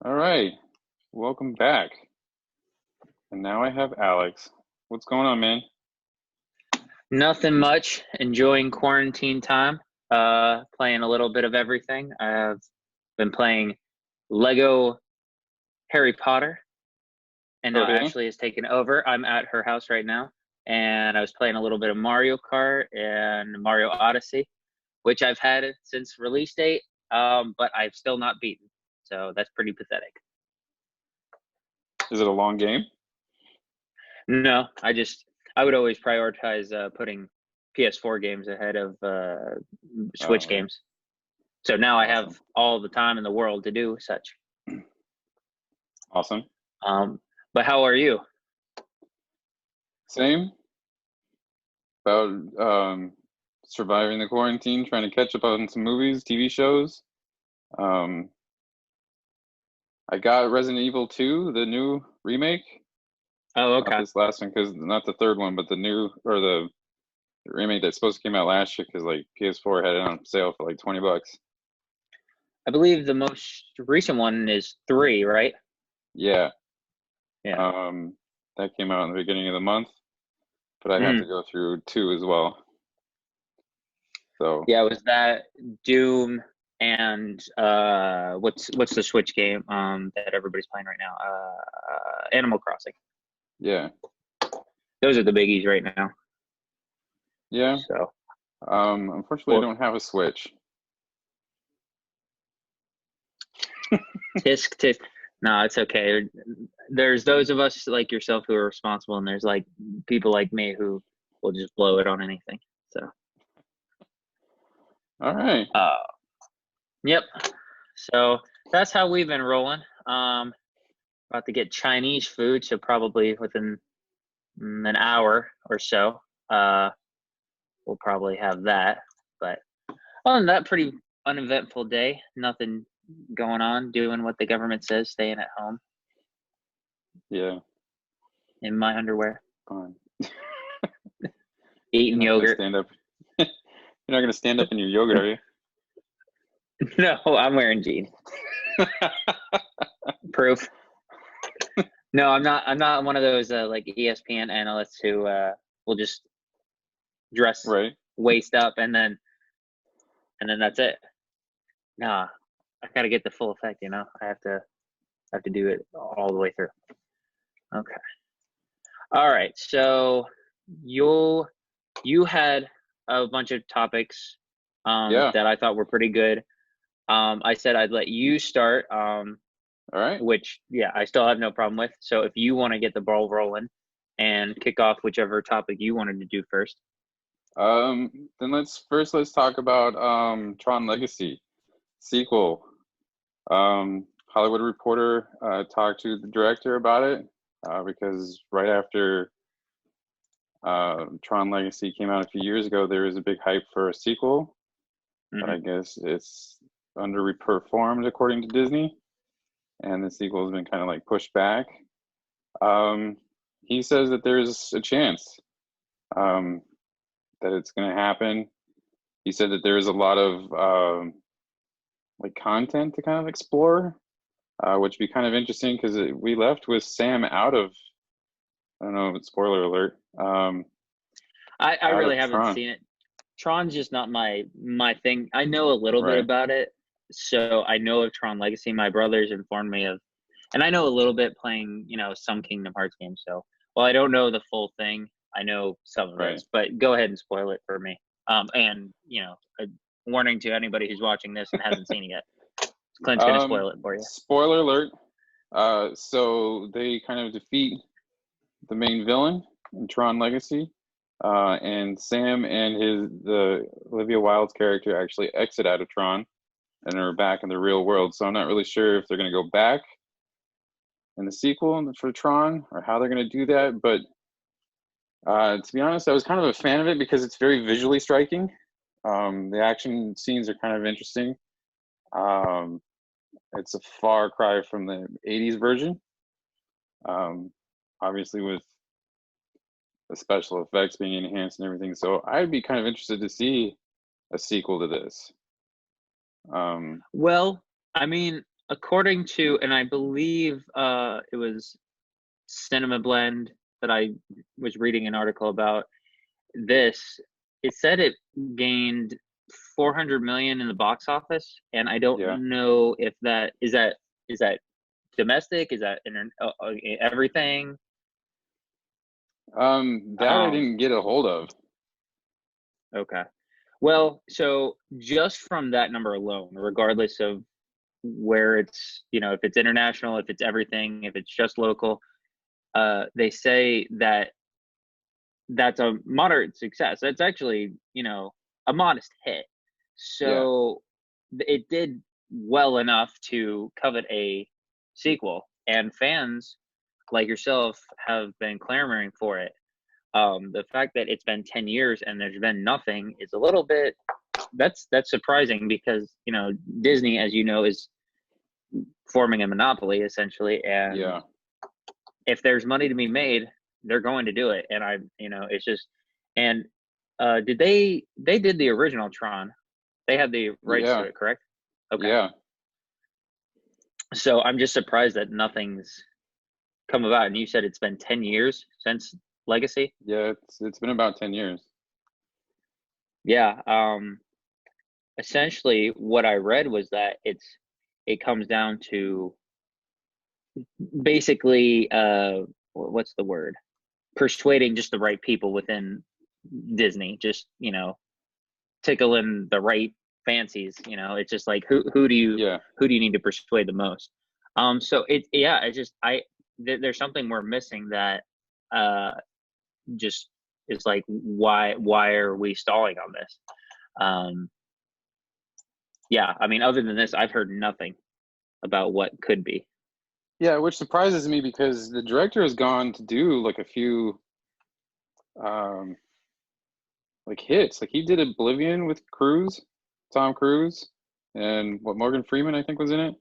All right, welcome back. And now I have Alex. What's going on, man? Nothing much. Enjoying quarantine time. Playing a little bit of everything. I've been playing Lego Harry Potter, and now Okay. Ashley has taken over. I'm at her house right now, and I was playing a little bit of Mario Kart and Mario Odyssey, which I've had since release date, but I've still not beaten. So that's pretty pathetic. Is it a long game? No, I would always prioritize putting PS4 games ahead of Oh, Switch okay. games. So now I have Awesome. all the time in the world to do such. Awesome. Um, but how are you? Same. About surviving the quarantine, trying to catch up on some movies, TV shows. Um, I got Resident Evil 2, the new remake. Oh, Not okay. this last one, because not the third one, but the new or the remake that's supposed to come out last year, because like PS4 had it on sale for like $20. I believe the most recent one is three, right? Yeah. Yeah. Um, that came out in the beginning of the month, but I have to Mm. go through two as well. So Yeah, was that Doom and what's the Switch game that everybody's playing right now? Animal Crossing. yeah, Those are the biggies right now. yeah. So, Unfortunately, I well, don't have a Switch. tisk tisk. No, it's okay. There's those of us like yourself who are responsible, and there's like people like me who will just blow it on anything. So, All right. uh, yep. So that's how we've been rolling. About to get Chinese food, so probably within an hour or so, uh, we'll probably have that. But other than that, pretty uneventful day. Nothing going on. Doing what the government says, staying at home Yeah, in my underwear, fine. You're eating not gonna yogurt. stand up. You're not gonna stand up in your yoga, are you? No, I'm wearing jeans. Proof. No, I'm not. I'm not one of those like ESPN analysts who will just dress Right. waist up and then that's it. Nah, I gotta get the full effect. I have to do it all the way through. Okay. All right. So you you had a bunch of topics Yeah. that I thought were pretty good. I said I'd let you start, All right. which yeah, I still have no problem with. So if you want to get the ball rolling and kick off whichever topic you wanted to do first. Then let's talk about Tron Legacy sequel. Hollywood Reporter talked to the director about it because right after Tron Legacy came out a few years ago, there was a big hype for a sequel, but I Hmm. guess it's underperformed according to Disney, and the sequel has been kind of like pushed back. Um, he says that there's a chance um, that it's going to happen. He said that there's a lot of like content to kind of explore, which would be kind of interesting because we left with Sam out of, I don't know, spoiler alert, I out really of haven't Tron. seen it. Tron's just not my thing. I know a little bit Right, about it, so I know of Tron Legacy. My brothers informed me of, and I know a little bit playing, some Kingdom Hearts games. So, well, I don't know the full thing. I know some of it, right. but go ahead and spoil it for me. And a warning to anybody who's watching this and hasn't seen it yet. Clint's gonna spoil it for you. Spoiler alert. So they kind of defeat the main villain in Tron Legacy, and Sam and the Olivia Wilde's character actually exit out of Tron and are back in the real world. So I'm not really sure if they're going to go back in the sequel for Tron or how they're going to do that. But to be honest, I was kind of a fan of it because it's very visually striking. The action scenes are kind of interesting. Um, it's a far cry from the '80s version, um, obviously with the special effects being enhanced and everything. So I'd be kind of interested to see a sequel to this. Um, Well, I mean, according to, and I believe it was Cinema Blend that I was reading an article about this. It said it gained 400 million in the box office, and I don't Yeah. know if that is that domestic, is that everything. That I Um, didn't get a hold of. okay. Well, so just from that number alone, regardless of where it's, if it's international, if it's everything, if it's just local, they say that that's a moderate success. That's actually, a modest hit. Yeah. So it did well enough to covet a sequel, and fans like yourself have been clamoring for it. The fact that it's been 10 years and there's been nothing is a little bit, that's surprising, because Disney, as you know, is forming a monopoly essentially, and Yeah. if there's money to be made, they're going to do it. And it's just, and did they did the original Tron? They had the rights to Yeah. it, correct? Okay. Yeah. So I'm just surprised that nothing's come about. And you said it's been 10 years since Legacy? Yeah. It's been about 10 years. Yeah. Essentially what I read was that it comes down to basically what's the word? Persuading just the right people within Disney, just, tickling the right fancies. It's just like, Yeah. who do you need to persuade the most? So it's just there's something we're missing that uh just is like, why are we stalling on this? um yeah, I mean, other than this, I've heard nothing about what could be. Yeah, which surprises me because the director has gone to do like a few um like hits. Like he did Oblivion with Tom Cruise, and what Morgan Freeman I think was in it.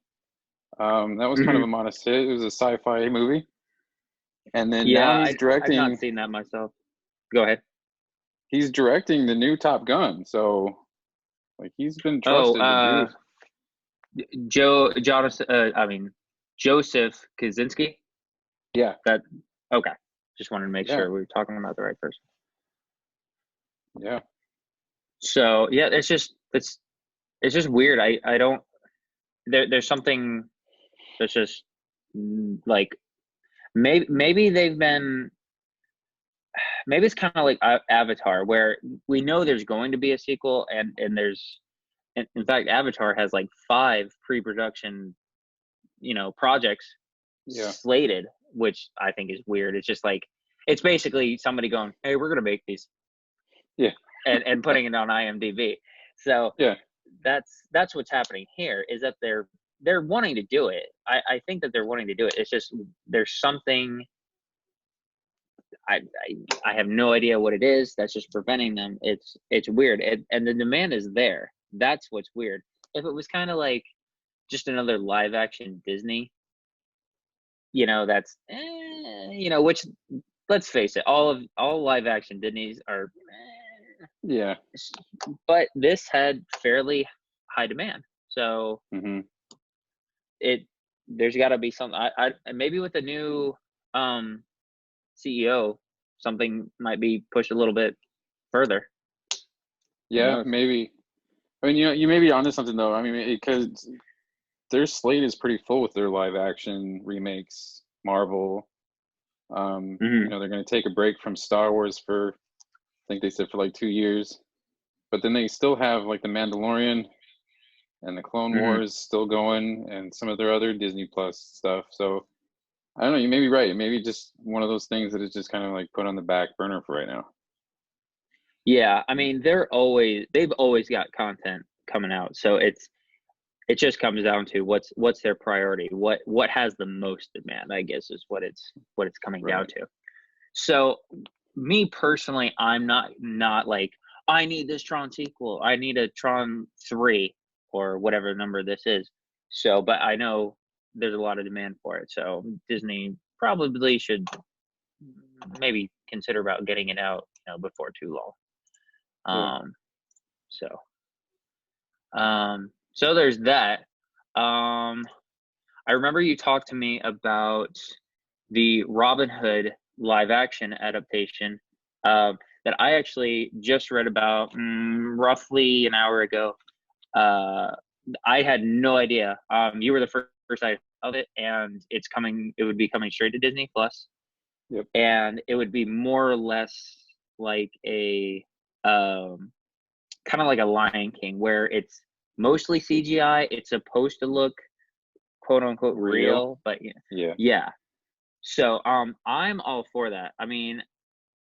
That was kind of a Hmm. modest hit. It was a sci-fi movie. And then now Yeah, I've not seen that myself. Go ahead. he's directing the new Top Gun. So like he's been Oh, trusted to do. I mean, Joseph Kaczynski. Yeah. That Okay. Just wanted to make Yeah. sure we were talking about the right person. Yeah. So yeah, it's just weird. I don't there's something that's just like, maybe they've been, maybe it's kind of like Avatar, where we know there's going to be a sequel, and there's, in fact, Avatar has like five pre-production projects Yeah. slated, which I think is weird. It's just like, it's basically somebody going, hey, we're gonna make these, Yeah. and putting it on IMDb. So Yeah. that's what's happening here, is that they're wanting to do it. I think that they're wanting to do it. It's just, there's something, I, I have no idea what it is that's just preventing them. It's weird, and the demand is there. That's what's weird. If it was kind of like just another live action Disney, that's which, let's face it, all live action Disney's are, Yeah. but this had fairly high demand. So Hmm. it there's got to be some, maybe with the new um CEO, something might be pushed a little bit further. Who Yeah, knows? maybe. I mean, you may be onto something though. I mean, because their slate is pretty full with their live action remakes, Marvel. Hmm. They're going to take a break from Star Wars for, I think they said for like 2 years, but then they still have like The Mandalorian and the Clone Hmm. Wars still going, and some of their other Disney Plus stuff. So I don't know. You may be right. Maybe just one of those things that is just kind of like put on the back burner for right now. Yeah, I mean, they've always got content coming out, so it just comes down to what's their priority, what has the most demand, I guess, is what it's coming down Right. to. So me personally, I'm not like, I need this Tron sequel, I need a Tron 3 or whatever number this is. So, but I know there's a lot of demand for it, so Disney probably should maybe consider about getting it out, before too long. Yeah. Um, so so there's that. I remember you talked to me about the Robin Hood live action adaptation uh, that I actually just read about roughly an hour ago. Uh, I had no idea. You were the first I of it, and it's coming. It would be coming straight to Disney Plus, Yep. and it would be more or less like a kind of like a Lion King, where it's mostly CGI. It's supposed to look quote unquote Real. real, but Yeah. yeah. So I'm all for that. I mean,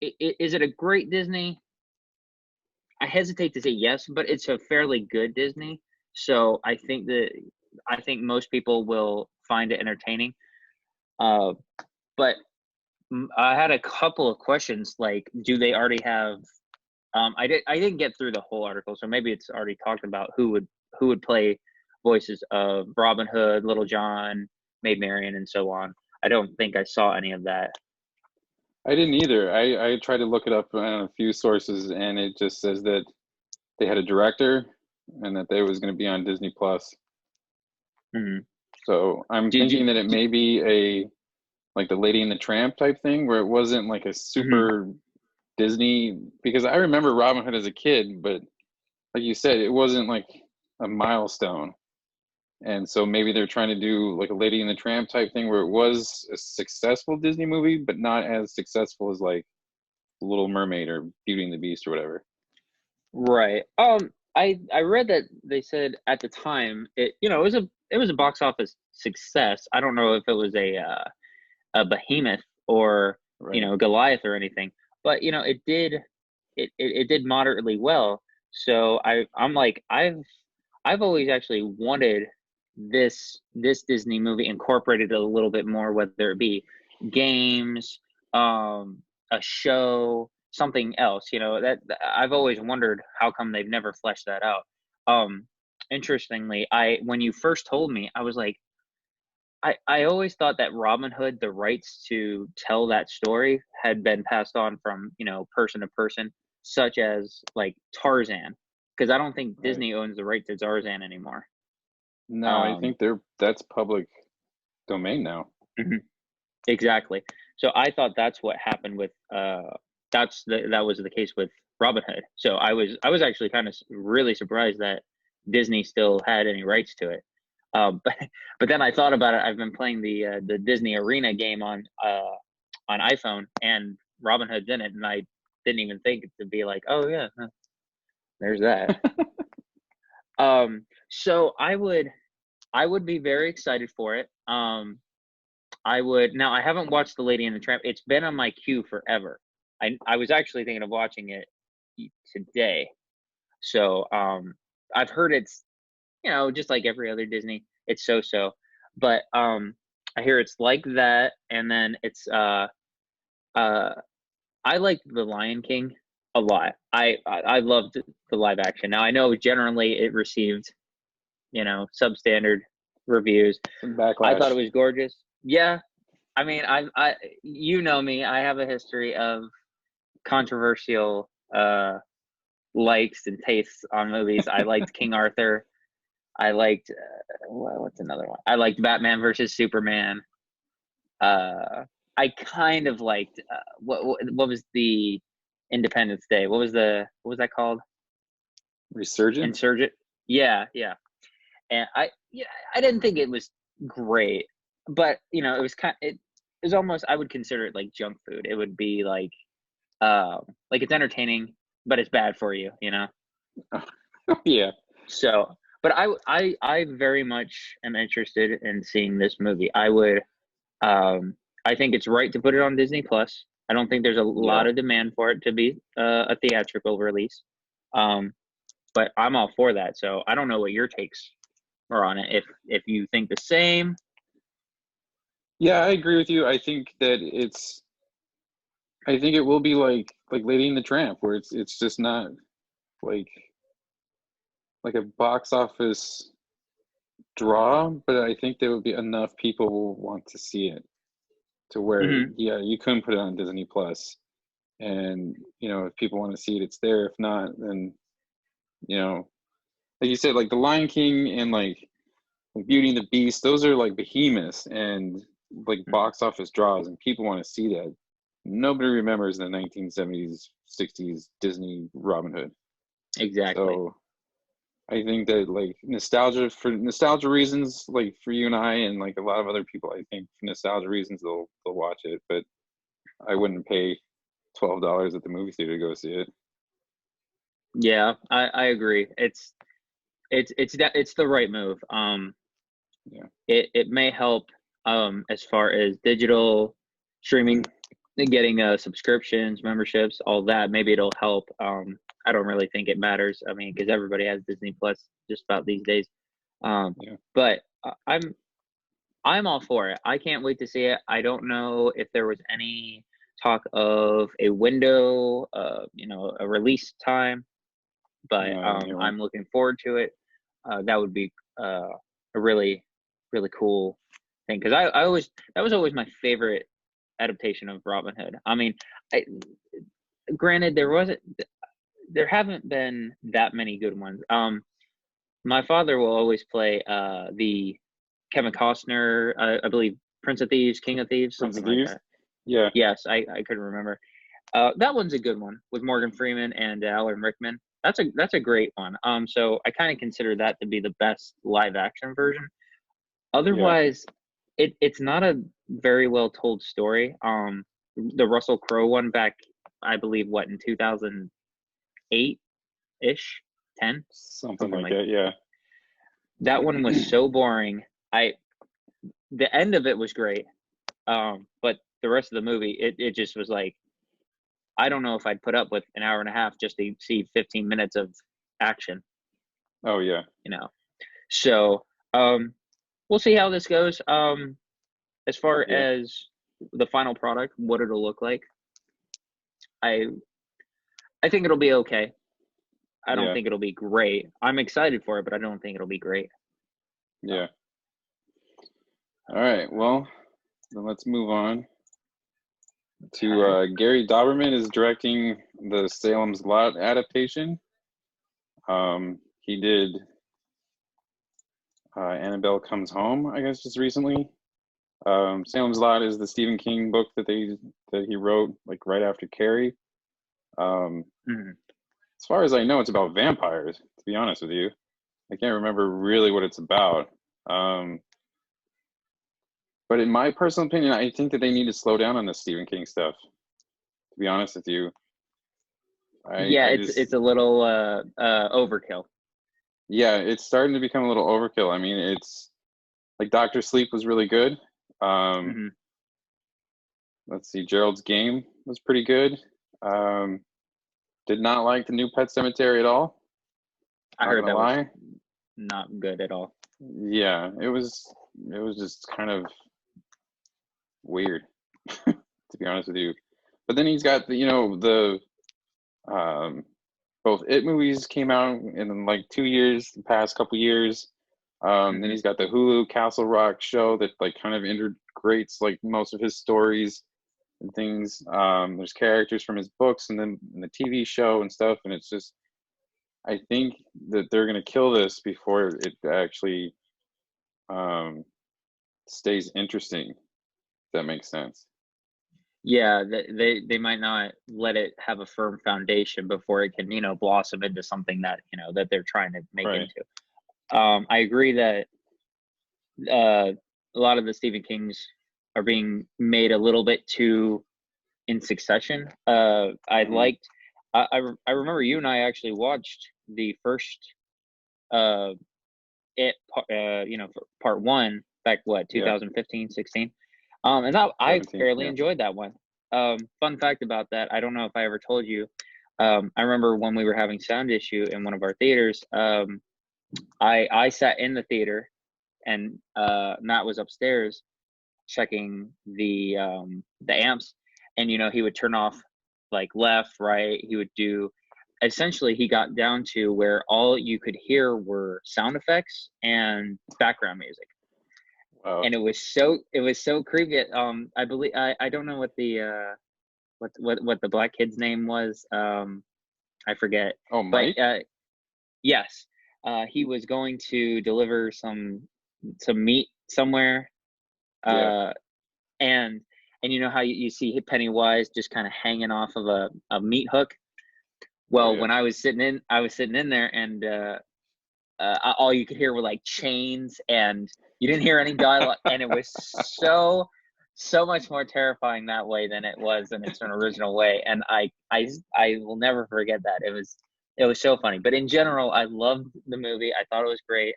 is it a great Disney? I hesitate to say yes, but it's a fairly good Disney. So I think most people will find it entertaining. Uh, but I had a couple of questions. Like, do they already have? I didn't get through the whole article, so maybe it's already talked about who would play voices of Robin Hood, Little John, Maid Marian, and so on. I don't think I saw any of that. I didn't either. I tried to look it up on a few sources, and it just says that they had a director and that they was going to be on Disney Plus. Mhm. So I'm Did you? thinking that it may be a like the Lady and the Tramp type thing, where it wasn't like a Mhm. super Disney. Because I remember Robin Hood as a kid, but like you said, it wasn't like a milestone. And so maybe they're trying to do like a Lady and the Tramp type thing, where it was a successful Disney movie, but not as successful as like Little Mermaid or Beauty and the Beast or whatever. Right. I read that they said at the time it was a box office success. I don't know if it was a behemoth or Right. Goliath or anything, but it did moderately well. So I'm like I've always actually wanted this Disney movie incorporated a little bit more, whether it be games, a show, something else. I've always wondered how come they've never fleshed that out. Um, Interestingly, I when you first told me, I was like, I always thought that Robin Hood, the rights to tell that story had been passed on from, person to person, such as like Tarzan, because I don't think Right. Disney owns the right to Tarzan anymore. No, I Um, think that's public domain now. mhm, exactly. So I thought that's what happened with that was the case with Robin Hood. So I was actually kind of really surprised that Disney still had any rights to it. But then I thought about it. I've been playing the Disney Arena game on iPhone, and Robin Hood's in it, and I didn't even think to be like, oh yeah, huh, there's that. So I would be very excited for it. I would now. I haven't watched The Lady and the Tramp. It's been on my queue forever. I was actually thinking of watching it today. So I've heard it's just like every other Disney, it's so so. But I hear it's like that, and then it's uh I like The Lion King a lot. I loved the live action. Now I know generally it received substandard reviews. Some I thought it backlash. was gorgeous. Yeah, I mean I you know me. I have a history of controversial likes and tastes on movies. I liked King Arthur. I liked what's another one? I liked Batman versus Superman. Uh, I kind of liked what was the Independence Day? What was that called? Resurgence? Insurgent. Yeah, yeah. And I didn't think it was great, but it was it was almost I would consider it like junk food. It would be like it's entertaining, but it's bad for you. Yeah. So, but I very much am interested in seeing this movie. I would I think it's right to put it on Disney Plus. I don't think there's a Yeah. lot of demand for it to be a theatrical release. Um, but I'm all for that. So I don't know what your takes are on it. If you think the same. Yeah, I agree with you. I think it will be like Lady and the Tramp, where it's just not like like a box office draw, but I think there will be enough people will want to see it to where, Hmm. yeah, you couldn't put it on Disney Plus. And, if people want to see it, it's there. If not, then, you know, like you said, like The Lion King and like like Beauty and the Beast, those are like behemoths and like box office draws, and people want to see that. Nobody remembers the 1970s, 60s Disney Robin Hood. Exactly. So I think that like for nostalgia reasons, like for you and I and like a lot of other people, I think for nostalgia reasons they'll watch it, but I wouldn't pay $12 at the movie theater to go see it. Yeah, I agree. It's the right move. Yeah. It may help as far as digital streaming, getting subscriptions, memberships, all that. Maybe it'll help. I don't really think it matters. I mean, because everybody has Disney Plus just about these days. Yeah. But I'm all for it. I can't wait to see it. I don't know if there was any talk of a window, a release time, but No, I didn't hear one. I'm looking forward to it. That would be a really, really cool thing because I always that was always my favorite adaptation of Robin Hood. I mean, granted there haven't been that many good ones. My father will always play the Kevin Costner, I believe Prince of Thieves, King of Thieves, Prince of something like Thieves? that. Yeah. Yes, I couldn't remember. That one's a good one with Morgan Freeman and Alan Rickman. That's a great one. So I kind of consider that to be the best live action version. Yeah. Otherwise, it's not a very well told story. The Russell Crowe one back, I believe, what in 2008 ish, 10, Something something like like that, yeah. that one was so boring. The end of it was great, but the rest of the movie, it just was like I don't know if I'd put up with an hour and a half just to see 15 minutes of action, Oh yeah. you know. So we'll see how this goes. As far Yeah. as the final product, what it'll look like, I I think it'll be okay. I don't Yeah. think it'll be great. I'm excited for it, but I don't think it'll be great. So, Yeah. All right. Well, then let's move on to okay. Gary Dauberman is directing the Salem's Lot adaptation. He did Annabelle Comes Home, I guess, just recently. Salem's Lot is the Stephen King book that he wrote like right after Carrie. Um, Mhm. as far as I know, it's about vampires. To be honest with you, I can't remember really what it's about. Um, but in my personal opinion, I think that they need to slow down on the Stephen King stuff. To be honest with you, Yeah, I it's just a little overkill. yeah, it's starting to become a little overkill. I mean, it's like Doctor Sleep was really good. Um, Hmm. let's see, Gerald's Game was pretty good. Um, did not like the new Pet Cemetery at all. I Not heard gonna that was lie. not good at all. Yeah, it was just kind of weird, to be honest with you. But then he's got the um, both It movies came out in like 2 years, the past couple years. Then Hmm. he's got the Hulu Castle Rock show that like kind of integrates like most of his stories and things. There's characters from his books and then in the TV show and stuff, and it's just I think that they're gonna kill this before it actually um, stays interesting. If that makes sense. Yeah, they might not let it have a firm foundation before it can, blossom into something that, that they're trying to make Right. into. I agree that a lot of the Stephen Kings are being made a little bit too in succession. I Hmm. liked. I remember you and I actually watched the first uh part one back what Yeah. 2015, 16. And that I 17. fairly Yeah. enjoyed that one. Fun fact about that, I don't know if I ever told you. I remember when we were having sound issue in one of our theaters. I sat in the theater and Matt was upstairs checking the amps, and he would turn off like left, right. He would do essentially he got down to where all you could hear were sound effects and background music, Wow. and it was so creepy. I believe I don't know what the what the black kid's name was. I forget, Oh, but Mike. yes, he was going to deliver some to meet somewhere, Yeah. uh, and you know how you see Pennywise just kind of hanging off of a meat hook. Oh Well, yeah. when I was sitting in there, and all you could hear were like chains, and you didn't hear any dialogue, and it was so much more terrifying that way than it was in its original way. And I will never forget that. It was so funny. But in general, I loved the movie. I thought it was great.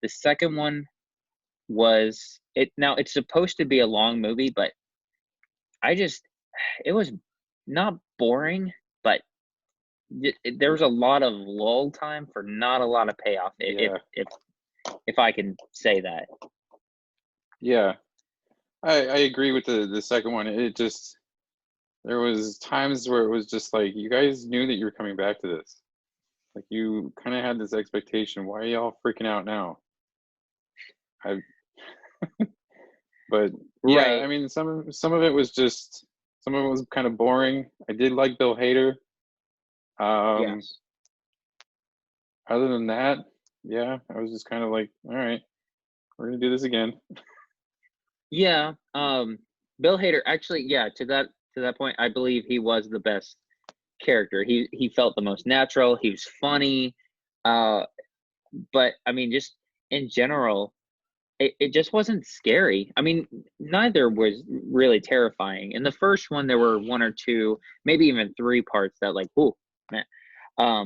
The second one was it. Now it's supposed to be a long movie, but I just it was not boring, but there was a lot of lull time for not a lot of payoff. Yeah. If I can say that. Yeah. I agree with the second one. It just there was times where it was just like you guys knew that you were coming back to this. Like you kind of had this expectation. Why are y'all freaking out now? I but yeah, I Right. mean some of it was just some of it was kind of boring. I did like Bill Hader. Um, Yes. other than that, yeah, I was just kind of like, all right, we're gonna do this again. Yeah. Bill Hader actually, yeah, to that point, I believe he was the best character. He felt the most natural. He was funny. Uh, but I mean, just in general, it just wasn't scary. I mean, neither was really terrifying. In the first one, there were one or two, maybe even three parts that like, ooh, man.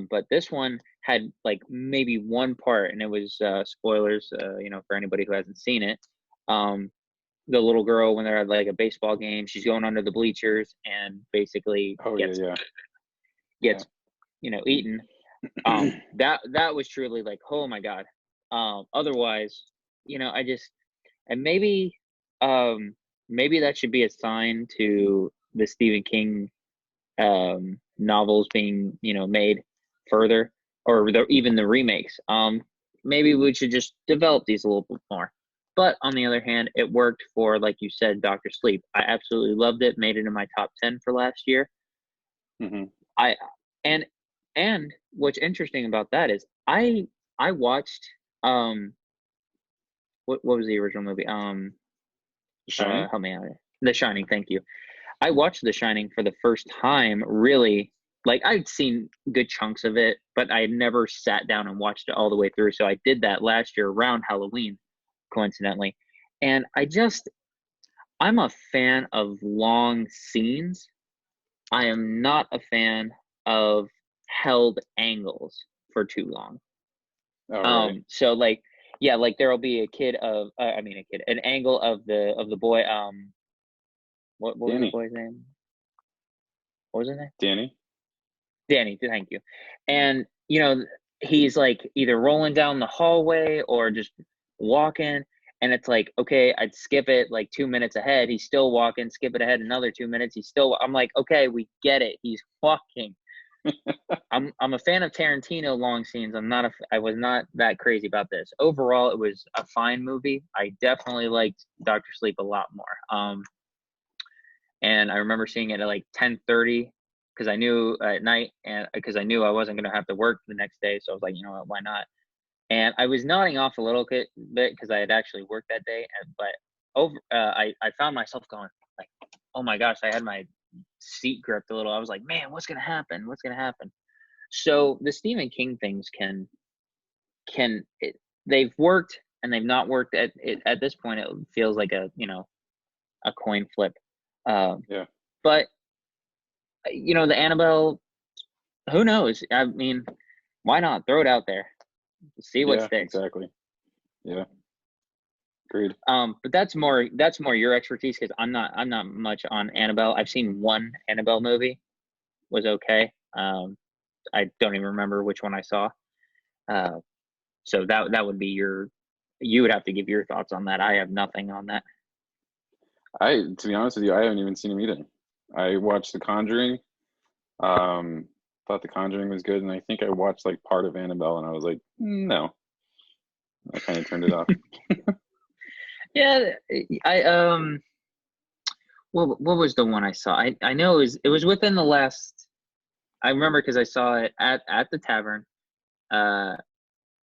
But this one had like maybe one part, and it was spoilers, you know, for anybody who hasn't seen it. Um, the little girl when they're at like a baseball game, she's going under the bleachers and basically Oh yeah, yeah, yeah. gets you know eaten. That was truly like, oh my god. Otherwise, you know, I just and um maybe that should be a sign to the Stephen King novels being made further, or even the remakes. Maybe we should just develop these a little bit more. But on the other hand, it worked for, like you said, Dr. Sleep. I absolutely loved it. Made it in my top 10 for last year. Hmm. I and and what's interesting about that is I watched what was the original movie? Shining. Help me out. The Shining. Thank you. I watched The Shining for the first time, really. Like, I'd seen good chunks of it, but I had never sat down and watched it all the way through. So I did that last year around Halloween, coincidentally. And I'm a fan of long scenes. I am not a fan of held angles for too long. Oh right, So like, yeah, like there'll be a kid of, I mean, a kid, an angle of the boy. What was the Danny. boy's name? What was his name? Danny. Danny, thank you. And he's like either rolling down the hallway or just walking, and it's like, okay, I'd skip it like 2 minutes ahead. He's still walking. Skip it ahead another 2 minutes. I'm like, okay, we get it. He's walking. I'm a fan of Tarantino long scenes. I was not that crazy about this. Overall, it was a fine movie. I definitely liked Doctor Sleep a lot more. And I remember seeing it at like 10:30 because I knew at night, and because I knew I wasn't going to have to work the next day, so I was like, you know what, why not? And I was nodding off a little bit because I had actually worked that day, but I found myself going like, oh my gosh, I had my seat gripped a little. I was like, man, what's going to happen? What's going to happen? So the Stephen King things they've worked and they've not worked at this point. It feels like a coin flip. Um, Yeah, but the Annabelle, who knows? I mean, why not throw it out there, see what yeah, sticks. exactly. Yeah, agreed. But that's more your expertise because I'm not much on Annabelle. I've seen one Annabelle movie, was okay. I don't even remember which one I saw. Uh, so that would be you would have to give your thoughts on that. I have nothing on that. To be honest with you, I haven't even seen him either. I watched The Conjuring. Um, thought The Conjuring was good, and I think I watched like part of Annabelle, and I was like, no, I kind of turned it off. Yeah, I what was the one I saw? I know it was within the last. I remember because I saw it at the tavern. Uh,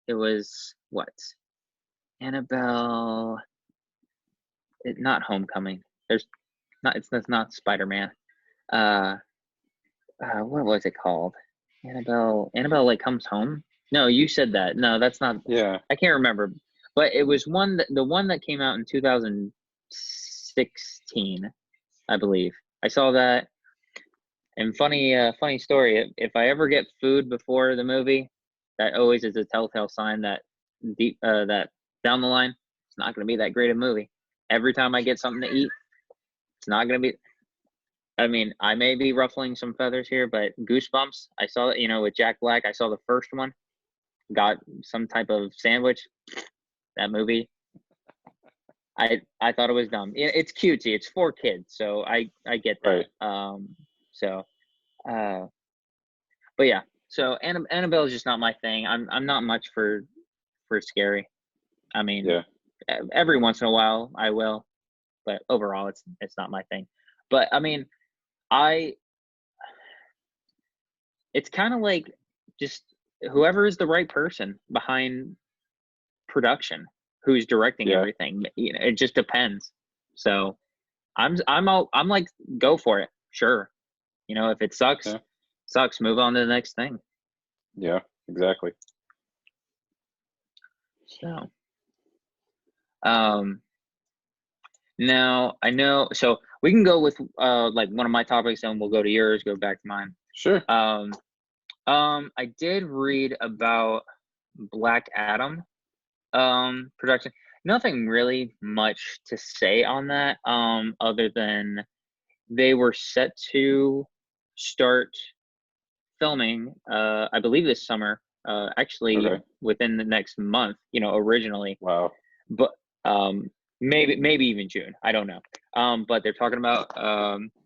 it was what? Annabelle, not Homecoming. There's not. That's not Spider-Man. Uh, what was it called? Annabelle. Annabelle like comes home. No, you said that. No, that's not. Yeah. I can't remember. But it was the one that came out in 2016, I believe. I saw that. And funny story. If I ever get food before the movie, that always is a telltale sign that that down the line, it's not going to be that great a movie. Every time I get something to eat, it's not going to be. I mean, I may be ruffling some feathers here, but Goosebumps. I saw it, with Jack Black. I saw the first one. Got some type of sandwich. That movie, I thought it was dumb. It's cutesy. It's for kids, so I get that. Right. So, uh, but yeah. So Annabelle is just not my thing. I'm not much for scary. I mean, Yeah. every once in a while I will, but overall it's not my thing. But I mean, I it's kind of like just whoever is the right person behind production, who's directing Yeah. everything. It just depends. So I'm like, go for it. Sure. If it sucks, Yeah. sucks. Move on to the next thing. Yeah. Exactly. So, now I know. So we can go with like one of my topics, and we'll go to yours. Go back to mine. Sure. I did read about Black Adam production. Nothing really much to say on that, other than they were set to start filming, I believe this summer, actually Okay. within the next month, originally, Wow. but maybe even June. I don't know. But they're talking about,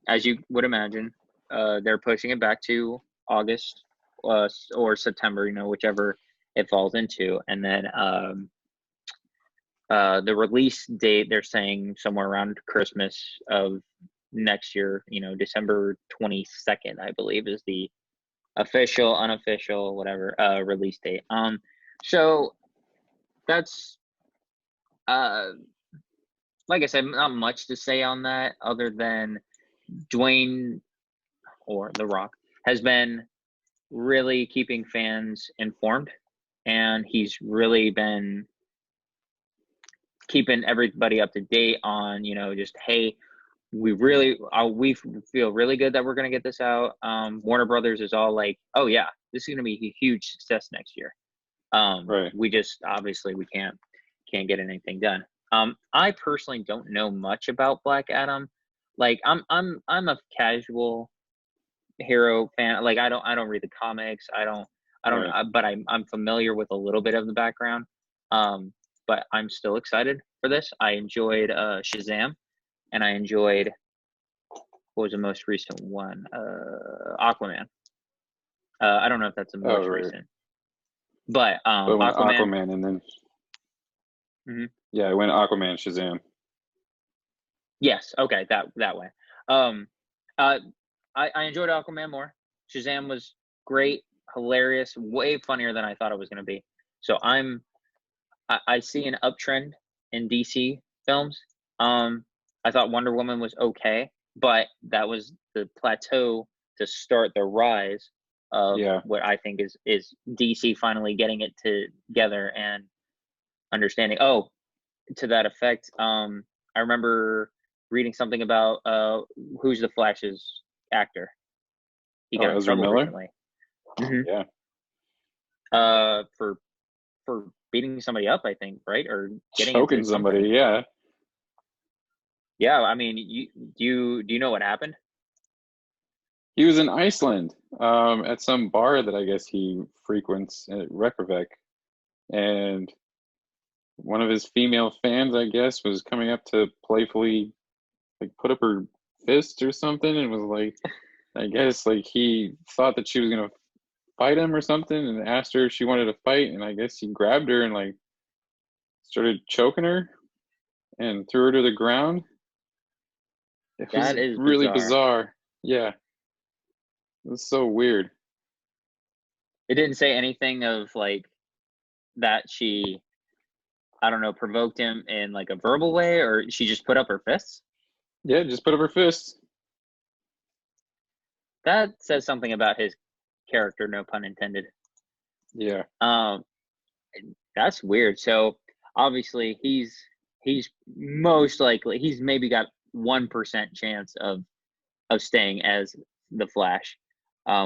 as you would imagine, they're pushing it back to August, or September, whichever it falls into, and then the release date they're saying somewhere around Christmas of next year. December 22nd, I believe, is the official, unofficial, whatever release date. So that's like I said, not much to say on that other than Dwayne, or The Rock, has been really keeping fans informed, and he's really been keeping everybody up to date on, just, hey, we feel really good that we're going to get this out. Warner Brothers is all like, oh yeah, this is going to be a huge success next year. Right. We just, obviously, we can't get anything done. I personally don't know much about Black Adam. Like, I'm a casual hero fan. Like, I don't read the comics. I don't Right. but I'm familiar with a little bit of the background. But I'm still excited for this. I enjoyed Shazam, and I enjoyed, what was the most recent one? Aquaman. I don't know if that's the Oh, most right. recent, but But it went Aquaman. Aquaman and then Hmm. yeah, it went Aquaman, Shazam. Yes, okay, that way. Um, uh, I enjoyed Aquaman more. Shazam was great, hilarious, way funnier than I thought it was going to be. So I see an uptrend in DC films. I thought Wonder Woman was okay, but that was the plateau to start the rise of Yeah. what I think is DC finally getting it together and understanding. Oh, to that effect, I remember reading something about who's the Flash's actor. He got Oh, in Ezra trouble Miller? recently. Oh, Hmm. yeah. For beating somebody up, I think, right? Or getting Choking into something. somebody, yeah. Yeah, I mean, do you know what happened? He was in Iceland, at some bar that I guess he frequents at Reykjavik, and one of his female fans, I guess, was coming up to playfully like put up her fist or something, and was like, I guess like he thought that she was gonna fight him or something, and asked her if she wanted to fight, and I guess he grabbed her and like started choking her and threw her to the ground. It was That is really bizarre. bizarre. Yeah, it was so weird. It didn't say anything of like that she I don't know, provoked him in like a verbal way, or she just put up her fists. Yeah, just put up her fists. That says something about his character, no pun intended. Yeah. Um, that's weird. So obviously he's most likely he's maybe got 1% chance of staying as the Flash,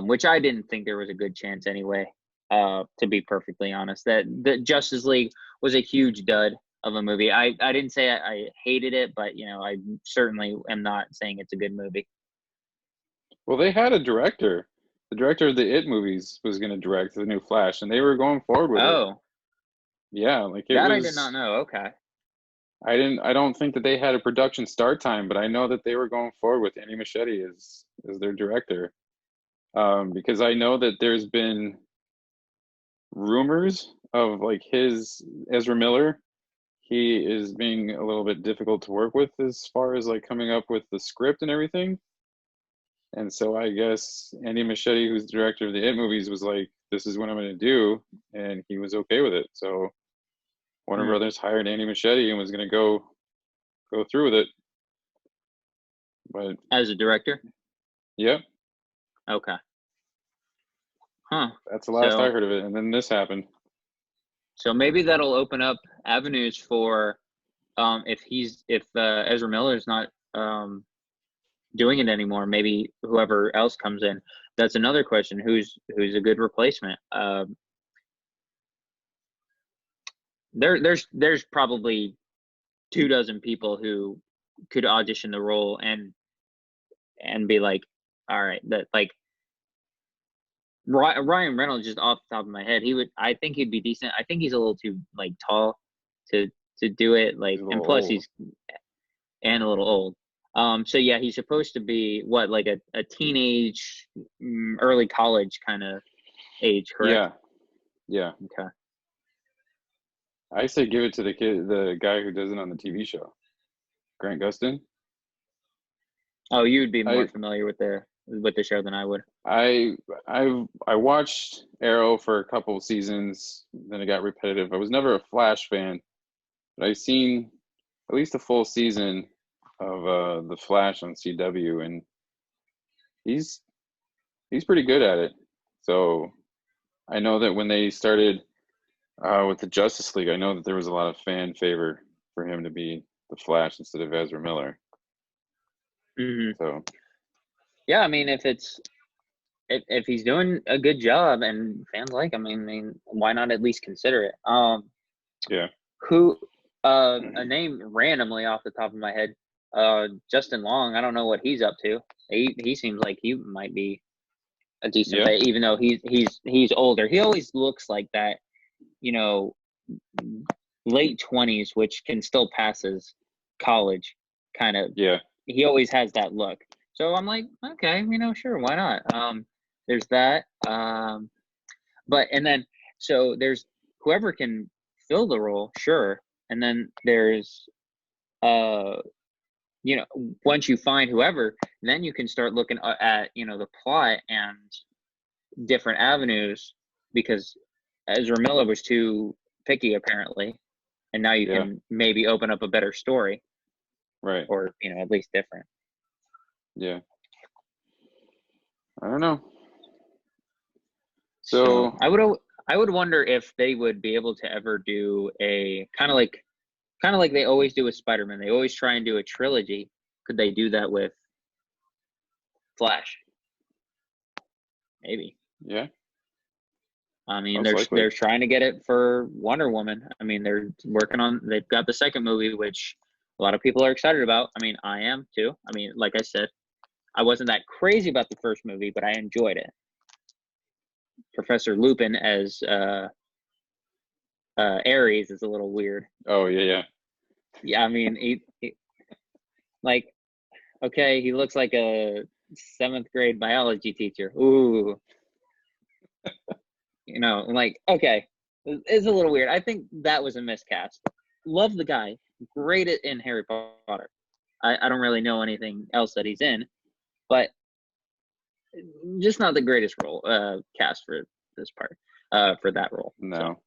which I didn't think there was a good chance anyway. To be perfectly honest, that the Justice League was a huge dud of a movie. I didn't say I hated it, but I certainly am not saying it's a good movie. Well, they had a director. The director of the It movies was going to direct the new Flash, and they were going forward with it. Oh, Yeah, like it that I did not was. know. Okay. I don't think that they had a production start time, but I know that they were going forward with Andy Muschietti as their director. Because I know that there's been rumors of like his Ezra Miller. He is being a little bit difficult to work with as far as like coming up with the script and everything. And so I guess Andy Muschietti, who's the director of the It movies, was like, "This is what I'm going to do," and he was okay with it. So Warner Hmm. Brothers hired Andy Muschietti and was going to go through with it. But As a director. yep, Okay. Huh. that's the last I So heard of it. And then this happened. so maybe that'll open up avenues for if Ezra Miller is not doing it anymore, maybe whoever else comes in. That's another question. Who's a good replacement? There's probably 2 dozen people who could audition the role and be like, all right, that like Ryan Reynolds, just off the top of my head, he would. I think he'd be decent. I think he's a little too like tall to do it. He's Like, a and little plus old. he's and a little old. So yeah, he's supposed to be what, like a teenage, early college kind of age, correct? Yeah, yeah. Okay. I say give it to the guy who does it on the TV show, Grant Gustin. Oh, you would be more I familiar with the show than I would. I I watched Arrow for a couple of seasons, then it got repetitive. I was never a Flash fan, but I've seen at least a full season of the Flash on CW, and he's he's pretty good at it. So I know that when they started with the Justice League, I know that there was a lot of fan favor for him to be the Flash instead of Ezra Miller. Hmm. So Yeah, I mean, if he's doing a good job and fans like him, I mean, why not at least consider it? yeah, Who, a name randomly off the top of my head, Justin Long. I don't know what he's up to. He seems like he might be a decent yeah, bet, even though he's older. He always looks like that, you know, late 20s, which can still pass as college kind of. yeah, He always has that look. So I'm like, okay, sure, why not? There's that. But and then so there's whoever can fill the role, sure. And then there's uh once you find whoever, then you can start looking at the plot and different avenues, because Ezra Miller was too picky apparently, and now you yeah, can maybe open up a better story, right, or at least different. yeah. I don't know. So So I would wonder if they would be able to ever do a kind of like they always do with Spider-Man. They always try and do a trilogy. Could they do that with Flash? Maybe. yeah, I mean, most they're likely. trying to get it for Wonder Woman. I mean, they've got the second movie, which a lot of people are excited about. I mean, I am too. I mean, like I said, I wasn't that crazy about the first movie, but I enjoyed it. Professor Lupin as Ares is a little weird. Oh yeah, yeah. Yeah, I mean, like, okay, he looks like a seventh grade biology teacher. Ooh, like, okay, it's a little weird. I think that was a miscast. Love the guy, great in Harry Potter. I don't really know anything else that he's in, but just not the greatest role cast for this part, for that role. So No,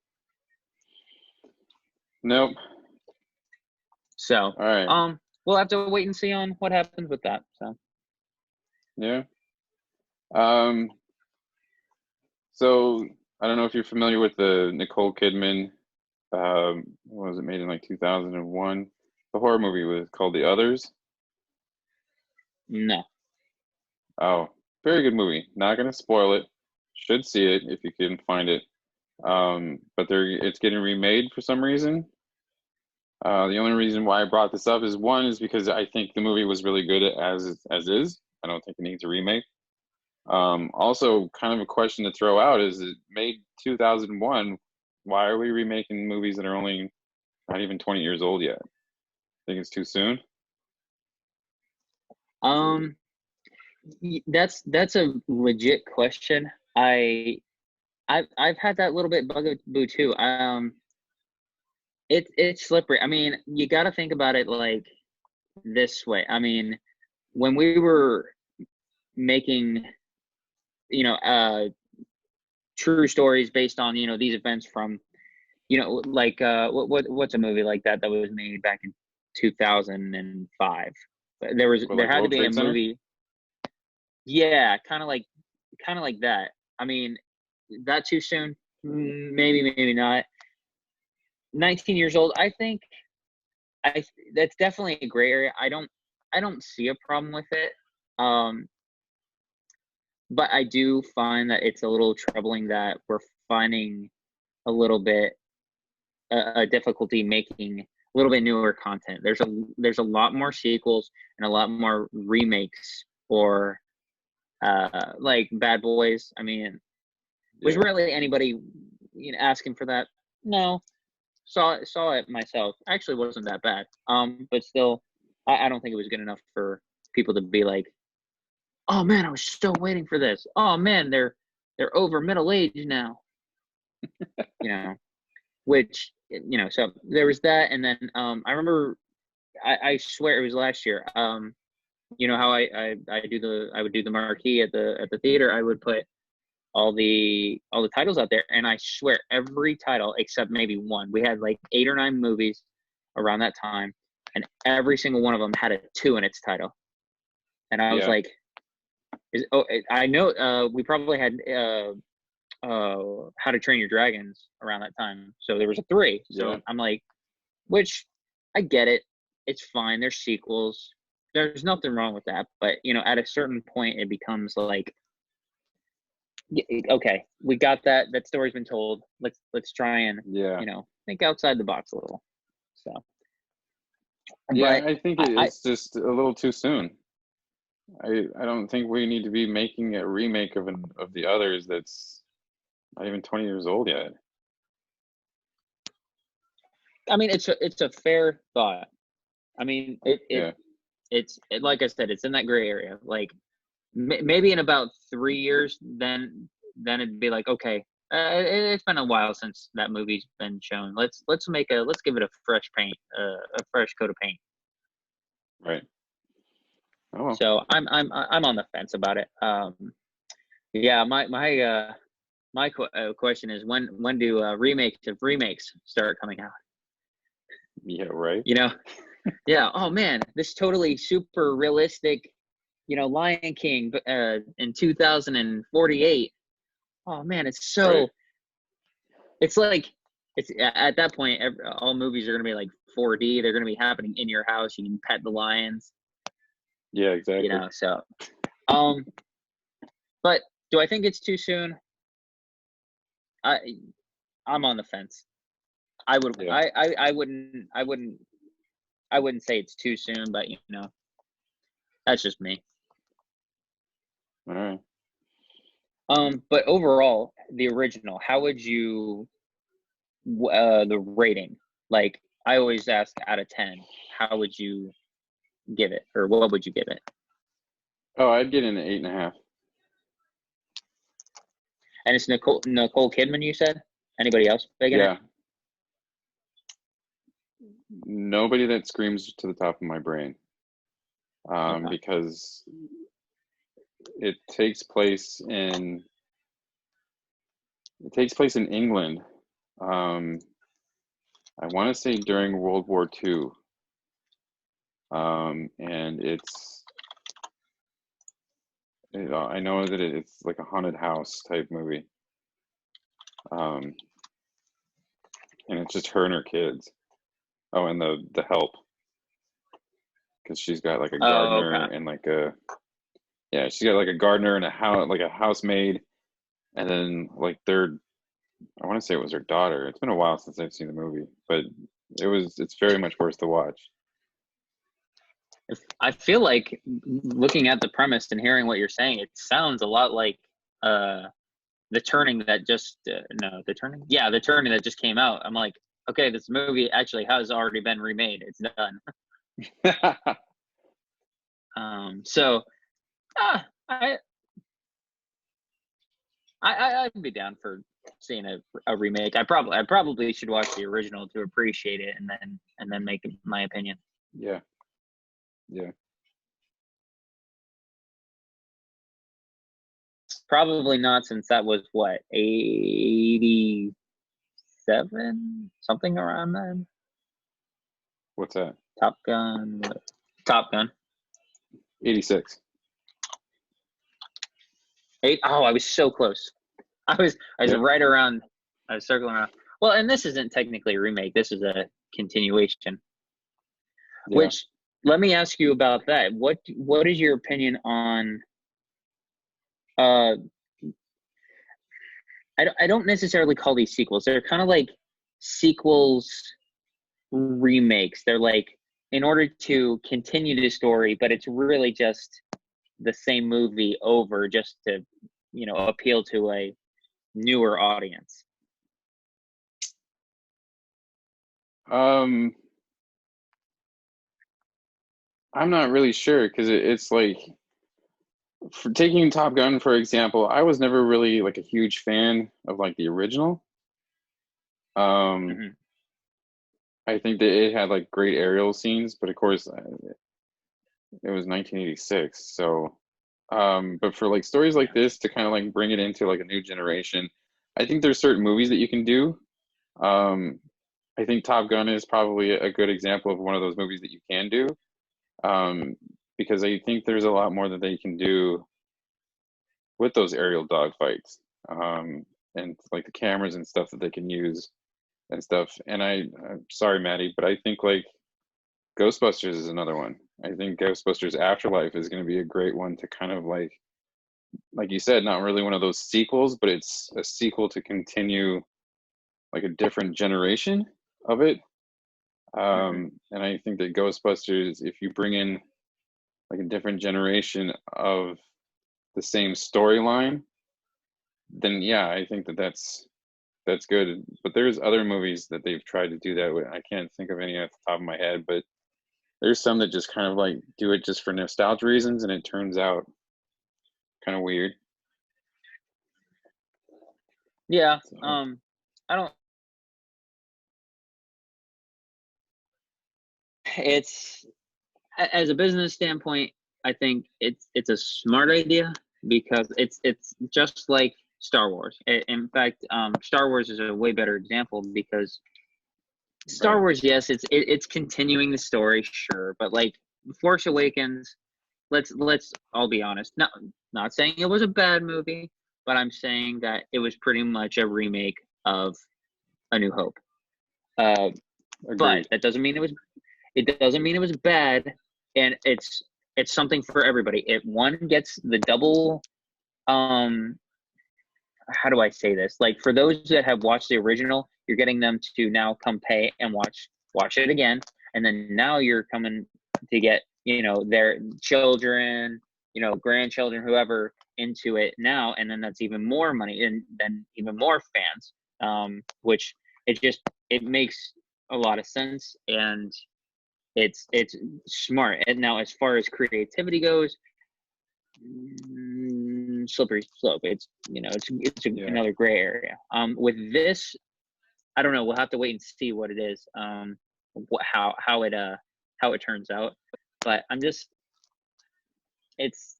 Nope. So, All right. we'll have to wait and see on what happens with that. So, Yeah. Um. So I don't know if you're familiar with the Nicole Kidman. What was it, made in like 2001? The horror movie was called The Others. no. Oh, very good movie. Not gonna spoil it. Should see it if you can find it. But it's getting remade for some reason. The only reason why I brought this up is one is because I think the movie was really good as is. I don't think it needs a remake. Also, kind of a question to throw out is it made 2001. Why are we remaking movies that are only not even 20 years old yet? Think it's too soon? Um, that's a legit question. I've had that little bit bugaboo too. It's slippery. I mean, you got to think about it like this way. I mean, when we were making, you know, true stories based on, these events from, like what's a movie like that was made back in 2005? Or There like had to World be a Trade Center? movie. Yeah, kind of like that. I mean, that too soon? Maybe, maybe not. 19 years old. I think I that's definitely a gray area. I don't see a problem with it. Um, but I do find that it's a little troubling that we're finding a little bit a difficulty making a little bit newer content. There's a lot more sequels and a lot more remakes or like Bad Boys. I mean, was Yeah. really anybody asking for that? No. Saw it myself. Actually wasn't that bad. But still I don't think it was good enough for people to be like, oh man, I was still waiting for this. Oh man, they're over middle age now. You know, which so there was that, and then I remember I swear it was last year. You know how I would do the marquee at the theater. I would put all the titles out there, and I swear every title except maybe one. We had like 8 or 9 movies around that time, and every single one of them had a 2 in its title. And I was Yeah. like, I know we probably had How to Train Your Dragons around that time, so there was a 3. Yeah. So I'm like, which I get it, it's fine. There's sequels. There's nothing wrong with that, but at a certain point, it becomes like, okay, we got that. That story's been told. Let's try and Yeah. think outside the box a little. So, Yeah, but I think I it's just a little too soon. I don't think we need to be making a remake of the others that's not even 20 years old yet. I mean, it's a fair thought. I mean, Yeah. like I said, it's in that gray area. Like maybe in about 3 years, then it'd be like, okay, it's been a while since that movie's been shown. Let's give it a fresh paint, a fresh coat of paint. Right. Oh well. So I'm on the fence about it. Yeah, my question is when do remakes of remakes start coming out? Yeah, right. You know, yeah. Oh man, this totally super realistic, Lion King in 2048. Oh man, Right. it's like it's at that point, all movies are gonna be like 4D. They're gonna be happening in your house. You can pet the lions. Yeah, exactly. So, um, but do I think it's too soon? I I'm on the fence. I would Yeah. I wouldn't say it's too soon, but that's just me. All right. But overall, the original, how would you the rating? Like I always ask out of 10, how would you give it, or what would you give it? Oh, I'd get an 8.5. And it's Nicole Kidman, you said? Anybody else big in it? Yeah. Nobody that screams to the top of my brain. Okay. Because it takes place in England. Um, I want to say during World War II. And I know that it's like a haunted house type movie. Um, and it's just her and her kids. Oh, and the help, because she's got like a Oh, gardener okay. and yeah, she's got like a gardener and a house, like a housemaid, and then like I want to say it was her daughter. It's been a while since I've seen the movie, but it's very much worth to watch. I feel like looking at the premise and hearing what you're saying, it sounds a lot like uh, the Turning that just no, the Turning, yeah, the Turning that just came out. I'm like, okay, this movie actually has already been remade. It's done. So I I'd be down for seeing a remake. I probably should watch the original to appreciate it, and then make my opinion. Yeah, yeah. Probably not, since that was what, 87, something around then. What's that? Top Gun, what? Top Gun. 86. Eight. Oh, I was so close. I was Yeah, right around. I was circling around. Well, and this isn't technically a remake. This is a continuation. yeah. Which, let me ask you about that. What is your opinion on? Uh, I don't necessarily call these sequels. They're kind of like sequels remakes. They're like, in order to continue the story, but it's really just the same movie over, just to, appeal to a newer audience. Um, I'm not really sure because it's like, for taking Top Gun for example, I was never really like a huge fan of like the original. Um, Hmm. I think that it had like great aerial scenes, but of course it was 1986. So, but for like stories like Yeah. this to kind of like bring it into like a new generation, I think there's certain movies that you can do. Um, I think Top Gun is probably a good example of one of those movies that you can do. Um, because I think there's a lot more that they can do with those aerial dogfights, and like the cameras and stuff that they can use and stuff. And I'm sorry, Maddie, but I think like Ghostbusters is another one. I think Ghostbusters Afterlife is going to be a great one to kind of like you said, not really one of those sequels, but it's a sequel to continue like a different generation of it. Hmm. And I think that Ghostbusters, if you bring in like a different generation of the same storyline, then yeah, I think that that's good. But there's other movies that they've tried to do that with. I can't think of any off the top of my head, but there's some that just kind of like do it just for nostalgia reasons, and it turns out kind of weird. Yeah. So, I don't. It's, as a business standpoint, I think it's a smart idea, because it's just like Star Wars. In fact, Star Wars is a way better example, because Star right. Wars, yes, it's continuing the story, sure, but like Force Awakens, let's all be honest. Not saying it was a bad movie, but I'm saying that it was pretty much a remake of A New Hope. Uh, but Agreed. that doesn't mean it doesn't mean it was bad, and it's something for everybody. It one gets the double, um how do I say this? Like, for those that have watched the original, you're getting them to now come pay and watch it again, and then now you're coming to get, their children, grandchildren, whoever, into it now, and then that's even more money, and then even more fans. Which, it makes a lot of sense, and it's smart. And now, as far as creativity goes, slippery slope. Yeah. Another gray area. With this, I don't know. We'll have to wait and see what it is. How it turns out. But it's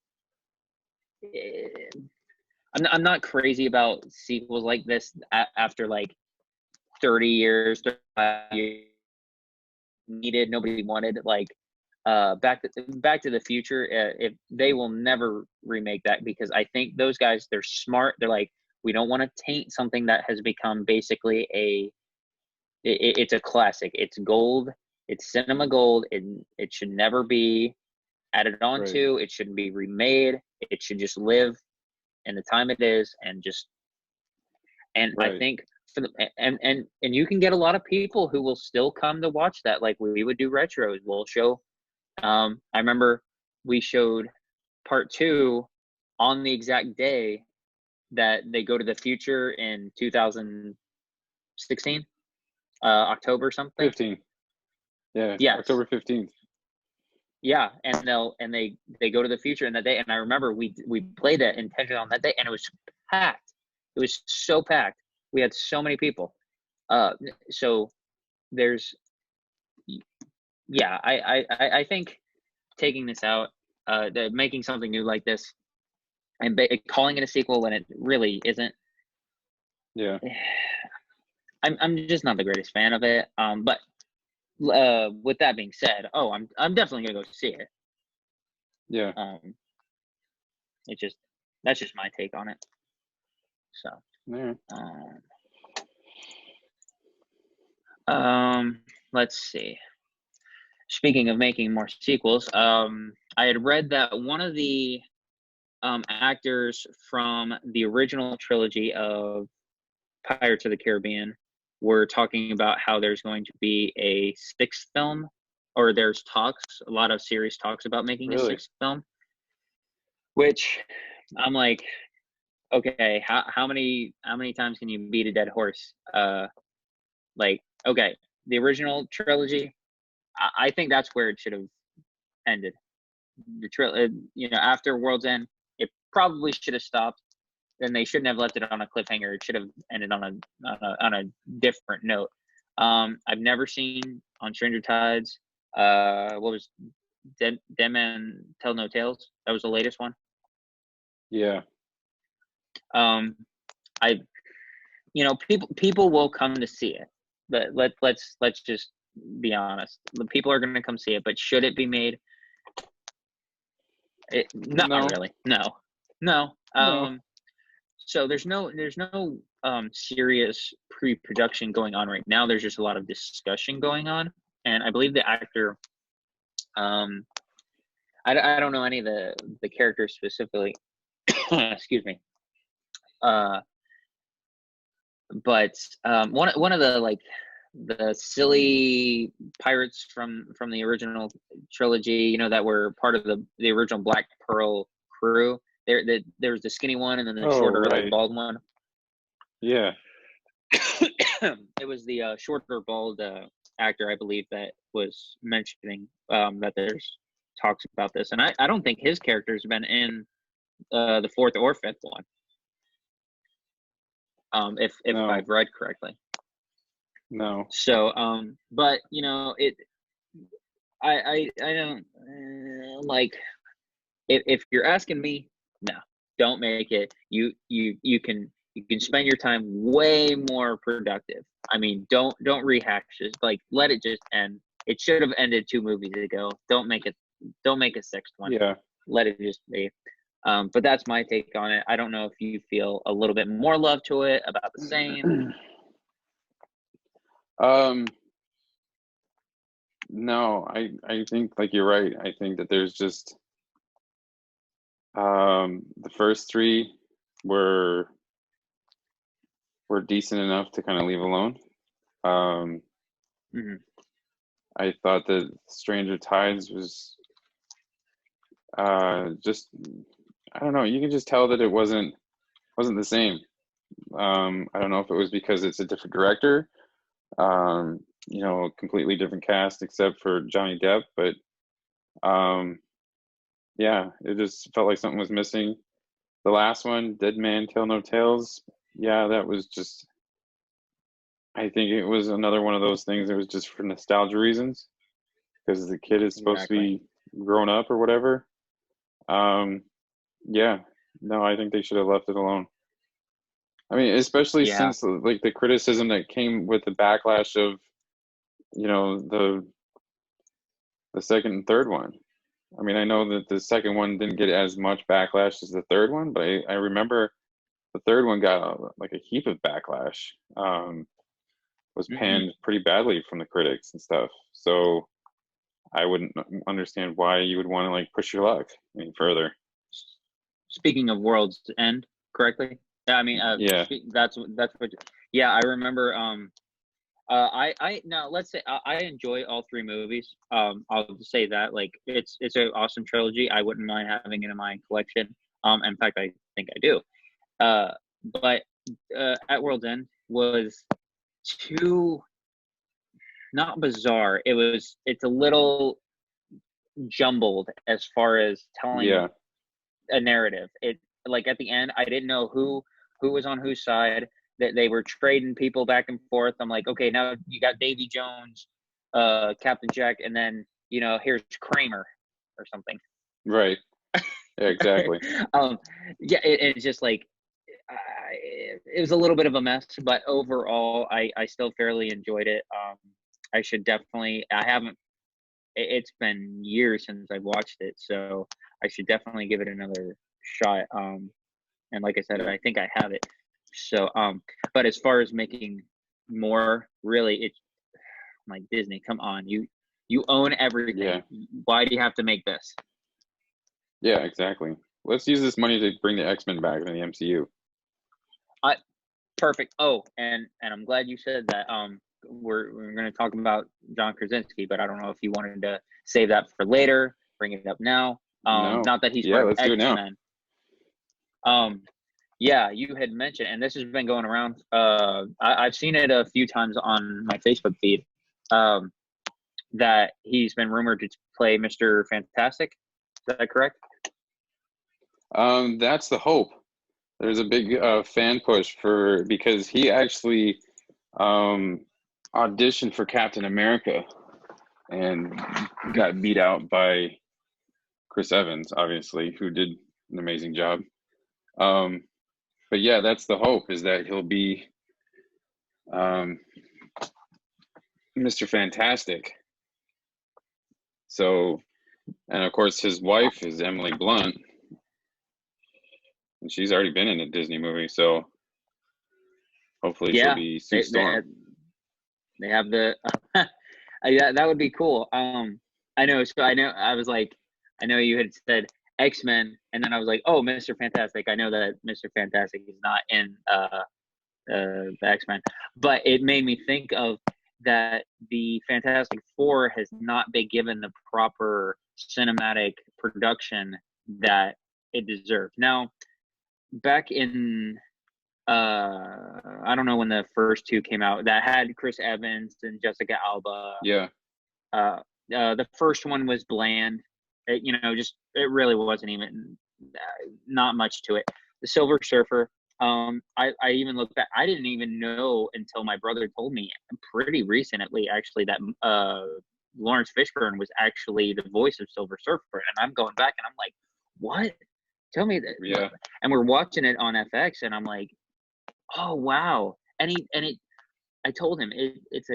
eh, I'm not crazy about sequels like this after like 30 years, 35 years needed, nobody wanted. Like Back to the Future, if they will never remake that, because I think those guys, they're smart. They're like, we don't want to taint something that has become basically it's a classic. It's gold. It's cinema gold. It should never be added on Right. to. It shouldn't be remade. It should just live in the time it is, and just, and I Right. think for the, and you can get a lot of people who will still come to watch that. Like we would do retros. We'll show. I remember we showed part 2 on the exact day that they go to the future in 2016, October something. 15. Yeah. Yes. October 15th. Yeah, and they go to the future in that day, and I remember we played that intentionally on that day, and it was packed. It was so packed. We had so many people. So there's, yeah, I think taking this out, making something new like this, and calling it a sequel when it really isn't. Yeah. I'm just not the greatest fan of it. But with that being said, I'm definitely gonna go see it. Yeah. That's just my take on it. So. Yeah. Let's see. Speaking of making more sequels, I had read that one of the actors from the original trilogy of Pirates of the Caribbean were talking about how there's going to be a 6th film, or there's a lot of serious talks about making a Really? 6th film, which I'm like, okay, how many times can you beat a dead horse? Like, okay, the original trilogy, I think that's where it should have ended. After World's End, it probably should have stopped. Then they shouldn't have left it on a cliffhanger. It should have ended on a different note. I've never seen on Stranger Tides. What was Dead Man Tell No Tales? That was the latest one. Yeah. I people will come to see it, but let's just be honest. The people are going to come see it, but should it be made? Not No. really. No. No. So there's no serious pre-production going on right now. There's just a lot of discussion going on, and I believe the actor, I don't know any of the characters specifically. Excuse me. But one of the silly pirates from the original trilogy, that were part of the original Black Pearl crew. There's the skinny one, and then the shorter, right. bald one. Yeah. It was the shorter, bald actor, I believe, that was mentioning that there's talks about this, and I don't think his character's been in the 4th or 5th one. If No. I've read correctly. No. So, but I don't like, if you're asking me, no, don't make it. You can spend your time way more productive. I mean, don't rehash this. Like, let it just end. It should have ended 2 movies ago. Don't make a 6th one. Yeah. Let it just be. But that's my take on it. I don't know if you feel a little bit more love to it, about the same. No, I think, like, you're right. I think that there's just the first 3 were decent enough to kind of leave alone. Mm-hmm. I thought that Stranger Tides was just, I don't know, you can just tell that it wasn't the same. I don't know if it was because it's a different director, completely different cast except for Johnny Depp, but yeah, it just felt like something was missing. The last one, Dead Man Tell No Tales, yeah, that was just, I think it was another one of those things. It was just for nostalgia reasons, because the kid is supposed to be grown up or whatever. Yeah, no, I think they should have left it alone. I mean, especially Yeah. since like the criticism that came with the backlash of, the second and third one. I mean, I know that the second one didn't get as much backlash as the third one, but I remember the third one got like a heap of backlash. Was Hmm. panned pretty badly from the critics and stuff. So I wouldn't understand why you would want to like push your luck any further. Speaking of World's End, correctly? Yeah, I mean, Yeah, that's what. Yeah, I remember. I now let's say I enjoy all three movies. I'll just say that like it's an awesome trilogy. I wouldn't mind having it in my collection. In fact, I think I do. Uh, but At World's End was too not bizarre. It's a little jumbled as far as telling yeah, a narrative. It like at the end, I didn't know who was on whose side. That they were trading people back and forth. I'm like, okay, now you got Davy Jones, Captain Jack, and then here's Kramer or something. right. Yeah, exactly. um, yeah, it's just like it was a little bit of a mess, but overall, I still fairly enjoyed it. I should definitely. I haven't. It's been years since I've watched it, so I should definitely give it another shot. And like I said, Yeah, I think I have it. So, but as far as making more, really, it's like Disney. Come on, you own everything. yeah, Why do you have to make this? yeah, exactly. Let's use this money to bring the X-Men back in the MCU. I Perfect. Oh, and I'm glad you said that. We're going to talk about John Krasinski, but I don't know if you wanted to save that for later. Bring it up now. No, Not that he's yeah, part of let's do it X now. Men. Um, yeah, you had mentioned, and this has been going around. I've seen it a few times on my Facebook feed. Um, that he's been rumored to play Mr. Fantastic. Is that correct? That's the hope. There's a big fan push for because he actually um, auditioned for Captain America and got beat out by Chris Evans, obviously, who did an amazing job. Um, but yeah, that's the hope is that he'll be um, Mr. Fantastic. So, and of course, his wife is Emily Blunt, and she's already been in a Disney movie. So hopefully, she'll Yeah, be Sue they they, Storm. they have the that would be cool. I know. So I know. I was like, I know you had said X Men, and then I was like, oh, Mr. Fantastic. I know that Mr. Fantastic is not in the X Men, but it made me think of that the Fantastic Four has not been given the proper cinematic production that it deserved. Now, back in I don't know when the first two came out that had Chris Evans and Jessica Alba. Yeah, Uh, the first one was bland. Just it really wasn't even not much to it. The Silver Surfer. I even looked back. I didn't even know until my brother told me pretty recently, actually, that Lawrence Fishburne was actually the voice of Silver Surfer. And I'm going back and I'm like, what? Tell me that. yeah, And we're watching it on FX, and I'm like, oh wow. I told him it's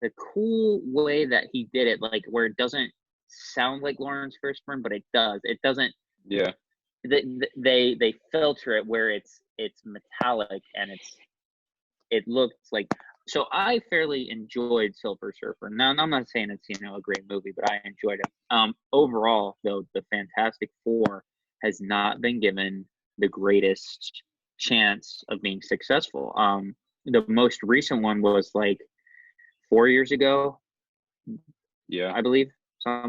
a cool way that he did it, like where it doesn't sound like Lawrence Fishburne, but it does. It doesn't. yeah, They filter it where it's metallic and it looks like. So I fairly enjoyed Silver Surfer. Now I'm not saying it's a great movie, but I enjoyed it. Overall, though, the Fantastic Four has not been given the greatest chance of being successful. The most recent one was like 4 years ago, yeah, I believe. yeah,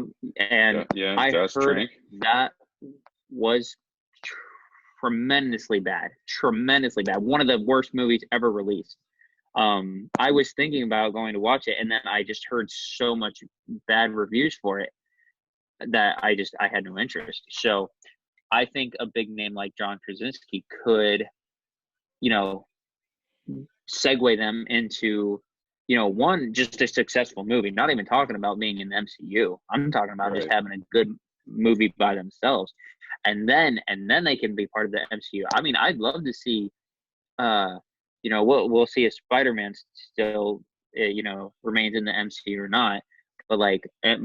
And yeah. I Josh heard Trank. that was tremendously bad. One of the worst movies ever released. I was thinking about going to watch it, and then I just heard so much bad reviews for it that I had no interest. So I think a big name like John Krasinski could, you know, segue them into, one, just a successful movie. Not even talking about being in the MCU. I'm talking about just Right. having a good movie by themselves, and then they can be part of the MCU. I mean, I'd love to see we'll see if Spider-Man still, remains in the MCU or not. But like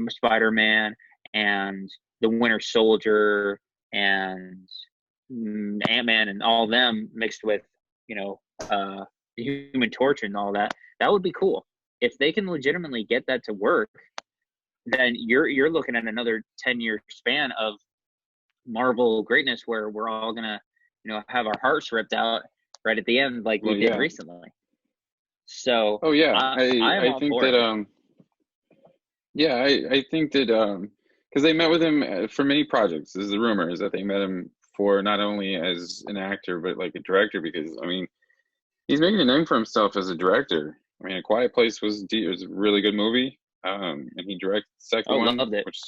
Spider-Man and the Winter Soldier and Ant-Man and all them mixed with, the Human Torch and all that, that would be cool. If they can legitimately get that to work, then you're looking at another 10-year span of Marvel greatness where we're all gonna, have our hearts ripped out right at the end, like we did recently. So, oh yeah, I am I all think for that it. yeah, I think that because they met with him for many projects. This is the rumor is that they met him for not only as an actor but like a director, because I mean he's making a name for himself as a director. I mean, A Quiet Place was a really good movie, and he directed the second Oh, one, loved it. which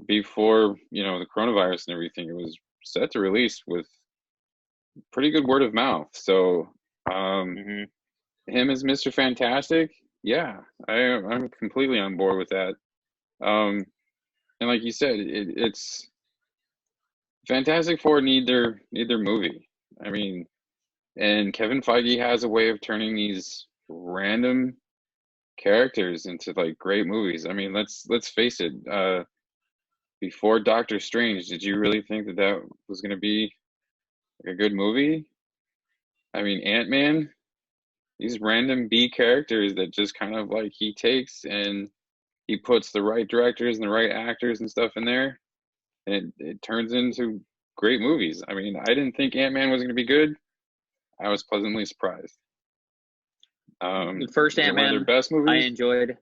before the coronavirus and everything, it was set to release with pretty good word of mouth. So Hmm. him as Mr. Fantastic, yeah, I'm completely on board with that. And like you said, it's Fantastic Four need their movie. I mean, and Kevin Feige has a way of turning these random characters into like great movies. I mean, let's face it. Before Doctor Strange, did you really think that that was going to be a good movie? I mean, Ant-Man, these random B characters that just kind of like he takes and he puts the right directors and the right actors and stuff in there, and it turns into great movies. I mean, I didn't think Ant-Man was going to be good. I was pleasantly surprised. The first Is it one of their Ant-Man best I movies? enjoyed.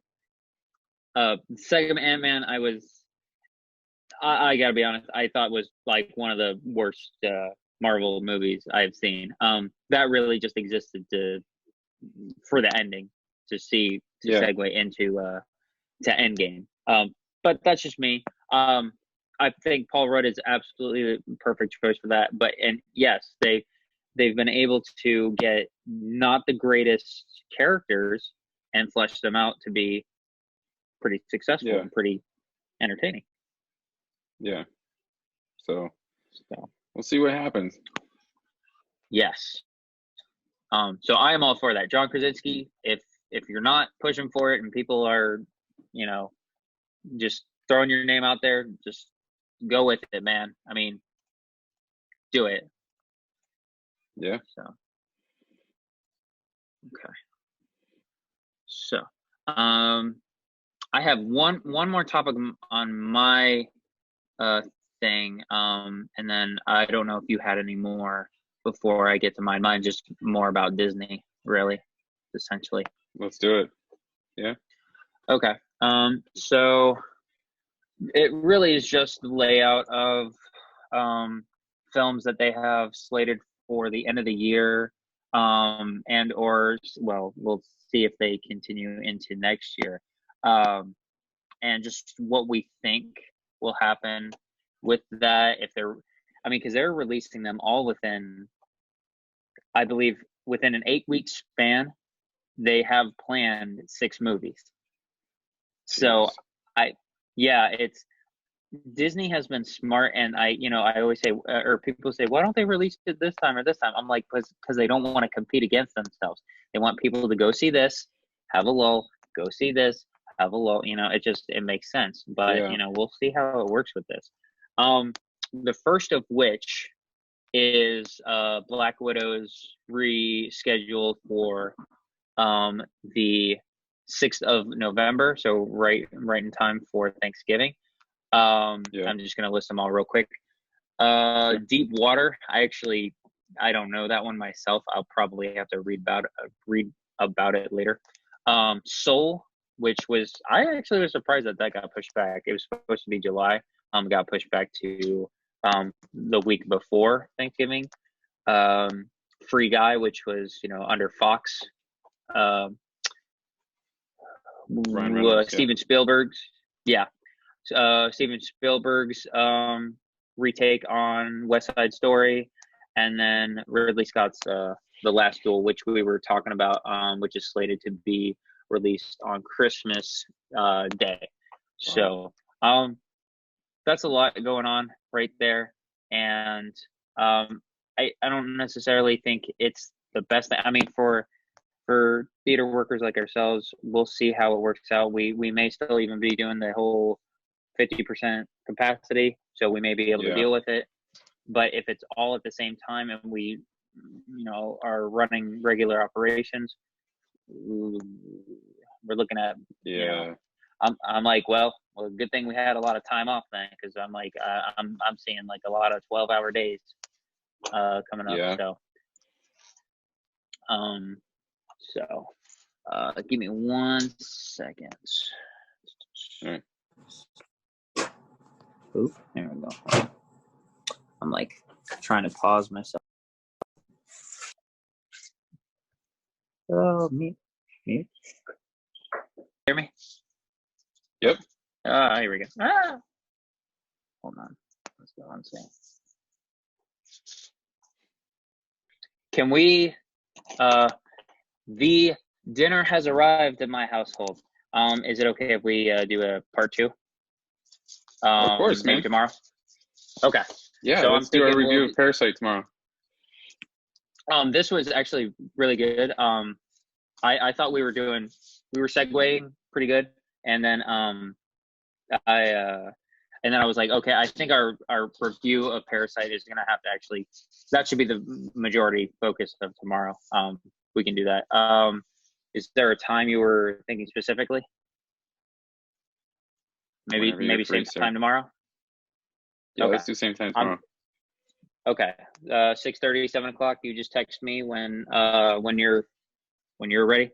The second Ant-Man I gotta be honest, I thought was like one of the worst Marvel movies I've seen. That really just existed for the ending to Yeah, segue into to Endgame. But that's just me. I think Paul Rudd is absolutely the perfect choice for that. But and yes, they've been able to get not the greatest characters and flesh them out to be pretty successful yeah, and pretty entertaining. yeah. So So we'll see what happens. yes. So I am all for that. John Krasinski, if you're not pushing for it and people are, you know, just throwing your name out there, just go with it, man. I mean, do it. Yeah. So okay. So um I have one more topic on my uh thing. And then I don't know if you had any more before I get to mine. Mine just more about Disney, really, essentially. Let's do it. Yeah. Okay. So it really is just the layout of films that they have slated for the end of the year, and or well, we'll see if they continue into next year, um, and just what we think will happen with that. If they're, I mean, because they're releasing them all within, I believe, within an 8 week span. They have planned 6 movies. So Jeez. I, yeah, it's Disney has been smart, and I always say, or people say, why don't they release it this time or this time? I'm like, because they don't want to compete against themselves. They want people to go see this, have a lull, go see this, have a lull. It makes sense. But Yeah. we'll see how it works with this. Um, the first of which is Black Widow's rescheduled for the 6th of November, so right in time for Thanksgiving. Yeah. I'm just gonna list them all real quick. Sure. Deep Water. I don't know that one myself. I'll probably have to read about it later. Soul, which I actually was surprised that got pushed back. It was supposed to be July. Got pushed back to the week before Thanksgiving. Free Guy, which was under Fox. Um, Ryan Reynolds. Yeah. Steven Spielberg's. Yeah, Steven Spielberg's retake on West Side Story, and then Ridley Scott's The Last Duel, which we were talking about, which is slated to be released on Christmas Day. Wow. So that's a lot going on right there, and I don't necessarily think it's the best thing. I mean, for theater workers like ourselves, we'll see how it works out. We may still even be doing the whole 50% capacity, so we may be able to Yeah. deal with it. But if it's all at the same time and we, are running regular operations, we're looking at, Yeah. I'm like, well, good thing we had a lot of time off then, because I'm like, I'm seeing like a lot of 12-hour days coming up. Yeah. So, give me 1 second. All right. Oop, there we go. I'm like trying to pause myself. Oh, mute. Hear me? Yep. Here we go. Hold on. Let's go on saying. Can we? The dinner has arrived at my household. Is it okay if we do a part 2? Of course, maybe man. tomorrow. Okay. Yeah, So let's do our review of Parasite tomorrow. This was actually really good. I thought we were segueing pretty good, and then I was like, okay, I think our review of Parasite is gonna have to actually, that should be the majority focus of tomorrow. We can do that. Is there a time you were thinking specifically? Maybe free, same time tomorrow. Yeah, okay. Let's do same time tomorrow. Okay, 6:30, 7 o'clock. You just text me when you're ready.